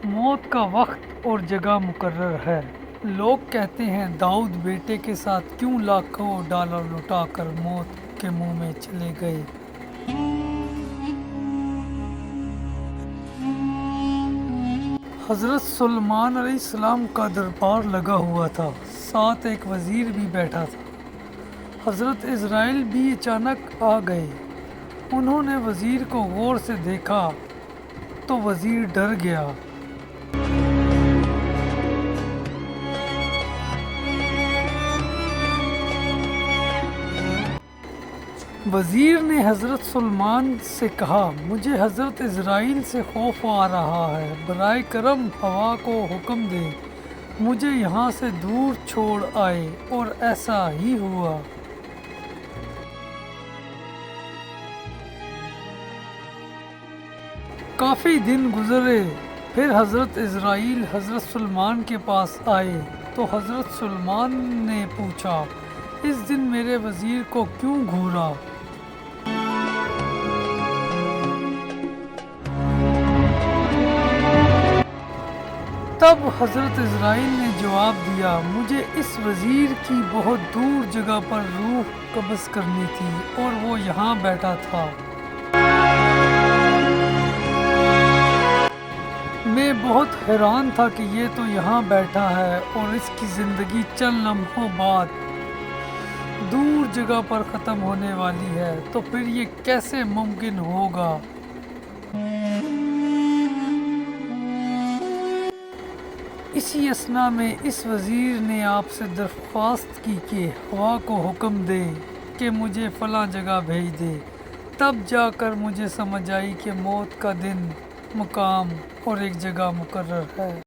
موت کا وقت اور جگہ مقرر ہے۔ لوگ کہتے ہیں داؤد بیٹے کے ساتھ کیوں لاکھوں ڈالر لٹا کر موت کے منہ میں چلے گئے۔ حضرت سلیمان علیہ السلام کا دربار لگا ہوا تھا، ساتھ ایک وزیر بھی بیٹھا تھا۔ حضرت عزرائیل بھی اچانک آ گئے۔ انہوں نے وزیر کو غور سے دیکھا تو وزیر ڈر گیا۔ وزیر نے حضرت سلیمان سے کہا، مجھے حضرت عزرائیل سے خوف آ رہا ہے، برائے کرم ہوا کو حکم دے مجھے یہاں سے دور چھوڑ آئے۔ اور ایسا ہی ہوا۔ کافی دن گزرے، پھر حضرت عزرائیل حضرت سلیمان کے پاس آئے تو حضرت سلیمان نے پوچھا، اس دن میرے وزیر کو کیوں گھورا؟ تب حضرت عزرائیل نے جواب دیا، مجھے اس وزیر کی بہت دور جگہ پر روح قبض کرنی تھی اور وہ یہاں بیٹھا تھا۔ میں بہت حیران تھا کہ یہ تو یہاں بیٹھا ہے اور اس کی زندگی چند لمحوں بعد دور جگہ پر ختم ہونے والی ہے، تو پھر یہ کیسے ممکن ہوگا؟ اسی اثنا میں اس وزیر نے آپ سے درخواست کی کہ ہوا کو حکم دے کہ مجھے فلاں جگہ بھیج دے۔ تب جا کر مجھے سمجھ آئی کہ موت کا دن، مقام اور ایک جگہ مقرر ہے۔